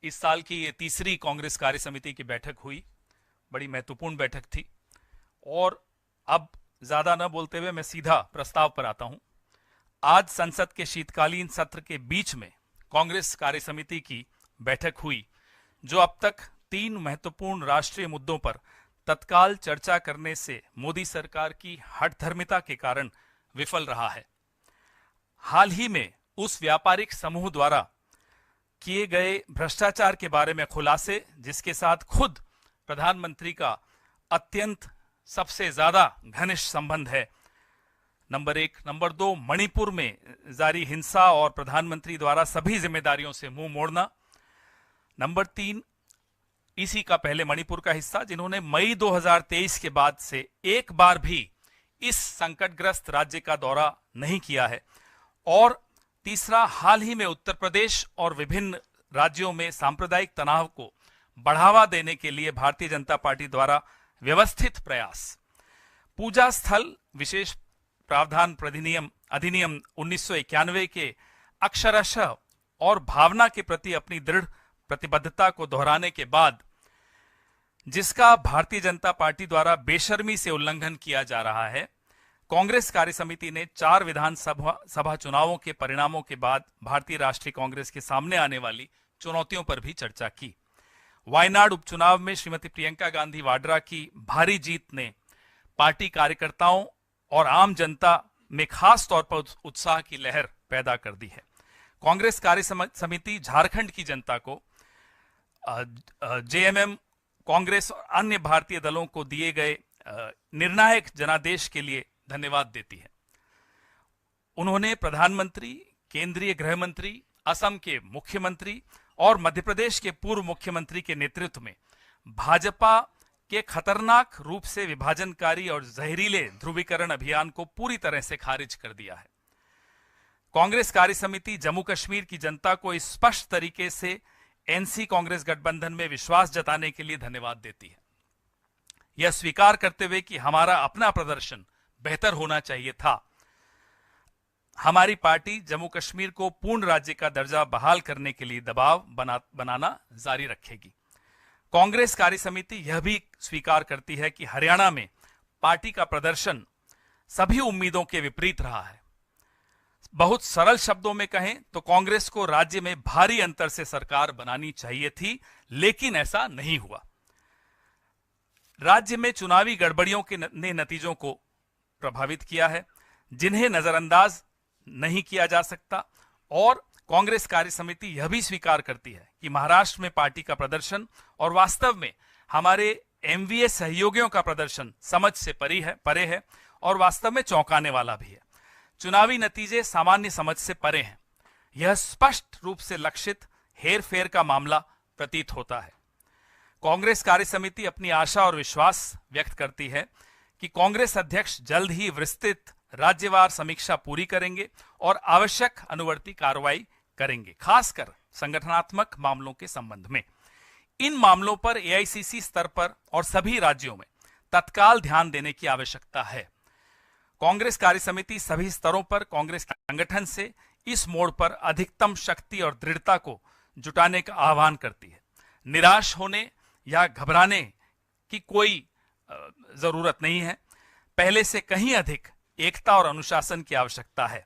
इस साल की ये तीसरी कांग्रेस कार्य समिति की बैठक हुई। बड़ी महत्वपूर्ण बैठक थी। और अब ज्यादा न बोलते हुए मैं सीधा प्रस्ताव पर आता हूं। आज संसद के शीतकालीन सत्र के बीच में कांग्रेस कार्य समिति की बैठक हुई, जो अब तक 3 महत्वपूर्ण राष्ट्रीय मुद्दों पर तत्काल चर्चा करने से मोदी सरकार की हठधर्मिता के कारण विफल रहा है। हाल ही में उस व्यापारिक समूह द्वारा किए गए भ्रष्टाचार के बारे में खुलासे, जिसके साथ खुद प्रधानमंत्री का अत्यंत सबसे ज्यादा घनिष्ठ संबंध है, नंबर 1। नंबर 2, मणिपुर में जारी हिंसा और प्रधानमंत्री द्वारा सभी जिम्मेदारियों से मुंह मोड़ना। नंबर 3, इसी का पहले मणिपुर का हिस्सा, जिन्होंने मई 2023 के बाद से एक बार भी इस संकटग्रस्त राज्य का दौरा नहीं किया है। और तीसरा, हाल ही में उत्तर प्रदेश और विभिन्न राज्यों में सांप्रदायिक तनाव को बढ़ावा देने के लिए भारतीय जनता पार्टी द्वारा व्यवस्थित प्रयास। पूजा स्थल विशेष प्रावधान अधिनियम 1991 के अक्षरशः और भावना के प्रति अपनी दृढ़ प्रतिबद्धता को दोहराने के बाद, जिसका भारतीय जनता पार्टी द्वारा बेशर्मी से उल्लंघन किया जा रहा है, कांग्रेस कार्य समिति ने 4 विधानसभा चुनावों के परिणामों के बाद भारतीय राष्ट्रीय कांग्रेस के सामने आने वाली चुनौतियों पर भी चर्चा की। वायनाड उपचुनाव में श्रीमती प्रियंका गांधी वाड्रा की भारी जीत ने पार्टी कार्यकर्ताओं और आम जनता में खास तौर पर उत्साह की लहर पैदा कर दी है। कांग्रेस कार्य समिति झारखंड की जनता को जेएमएम, कांग्रेस और अन्य भारतीय दलों को दिए गए निर्णायक जनादेश के लिए धन्यवाद देती है। उन्होंने प्रधानमंत्री, केंद्रीय गृह मंत्री, असम के मुख्यमंत्री और मध्य प्रदेश के पूर्व मुख्यमंत्री के नेतृत्व में भाजपा के खतरनाक रूप से विभाजनकारी और जहरीले ध्रुवीकरण अभियान को पूरी तरह से खारिज कर दिया है। कांग्रेस कार्य समिति जम्मू कश्मीर की जनता को स्पष्ट तरीके से एनसी कांग्रेस गठबंधन में विश्वास जताने के लिए धन्यवाद देती है, यह स्वीकार करते हुए कि हमारा अपना प्रदर्शन बेहतर होना चाहिए था। हमारी पार्टी जम्मू कश्मीर को पूर्ण राज्य का दर्जा बहाल करने के लिए दबाव बनाना जारी रखेगी। कांग्रेस कार्य समिति यह भी स्वीकार करती है कि हरियाणा में पार्टी का प्रदर्शन सभी उम्मीदों के विपरीत रहा है। बहुत सरल शब्दों में कहें तो कांग्रेस को राज्य में भारी अंतर से सरकार बनानी चाहिए थी, लेकिन ऐसा नहीं हुआ। राज्य में चुनावी गड़बड़ियों ने नतीजों को प्रभावित किया है, जिन्हें नजरअंदाज नहीं किया जा सकता। और कांग्रेस कार्य समिति यह भी स्वीकार करती है कि महाराष्ट्र में पार्टी का प्रदर्शन और वास्तव में हमारे एमवीए सहयोगियों का प्रदर्शन समझ से परे है और वास्तव में चौंकाने वाला भी है। चुनावी नतीजे सामान्य समझ से परे हैं। यह स्पष्ट रूप से लक्षित हेरफेर का मामला प्रतीत होता है। कांग्रेस कार्य समिति अपनी आशा और विश्वास व्यक्त करती है कि कांग्रेस अध्यक्ष जल्द ही विस्तृत राज्यवार समीक्षा पूरी करेंगे और आवश्यक अनुवर्ती कार्रवाई करेंगे, खासकर संगठनात्मक मामलों के संबंध में। इन मामलों पर एआईसीसी स्तर पर और सभी राज्यों में तत्काल ध्यान देने की आवश्यकता है। कांग्रेस कार्य समिति सभी स्तरों पर कांग्रेस के संगठन से इस मोड़ पर अधिकतम शक्ति और दृढ़ता को जुटाने का आह्वान करती है। निराश होने या घबराने की कोई जरूरत नहीं है। पहले से कहीं अधिक एकता और अनुशासन की आवश्यकता है।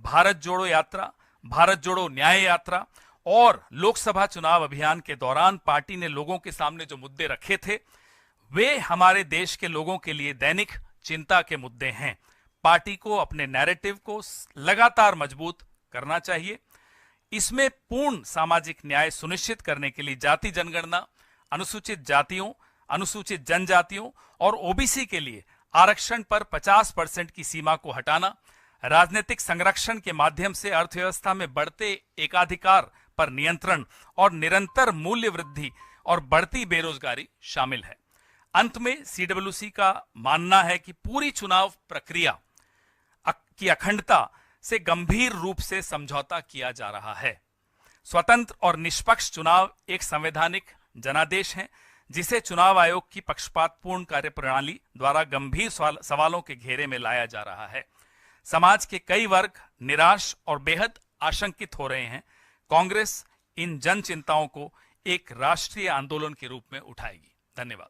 भारत जोड़ो यात्रा, भारत जोड़ो न्याय यात्रा और लोकसभा चुनाव अभियान के दौरान पार्टी ने लोगों के सामने जो मुद्दे रखे थे, वे हमारे देश के लोगों के लिए दैनिक चिंता के मुद्दे हैं। पार्टी को अपने नैरेटिव को लगातार मजबूत करना चाहिए। इसमें पूर्ण सामाजिक न्याय सुनिश्चित करने के लिए जाति जनगणना, अनुसूचित जातियों, अनुसूचित जनजातियों और ओबीसी के लिए आरक्षण पर 50% की सीमा को हटाना, राजनीतिक संरक्षण के माध्यम से अर्थव्यवस्था में बढ़ते एकाधिकार पर नियंत्रण और निरंतर मूल्य वृद्धि और बढ़ती बेरोजगारी शामिल है। अंत में सीडब्ल्यूसी का मानना है कि पूरी चुनाव प्रक्रिया की अखंडता से गंभीर रूप से समझौता किया जा रहा है। स्वतंत्र और निष्पक्ष चुनाव एक संवैधानिक जनादेश है, जिसे चुनाव आयोग की पक्षपातपूर्ण कार्यप्रणाली द्वारा गंभीर सवालों के घेरे में लाया जा रहा है। समाज के कई वर्ग निराश और बेहद आशंकित हो रहे हैं। कांग्रेस इन जन चिंताओं को एक राष्ट्रीय आंदोलन के रूप में उठाएगी। धन्यवाद।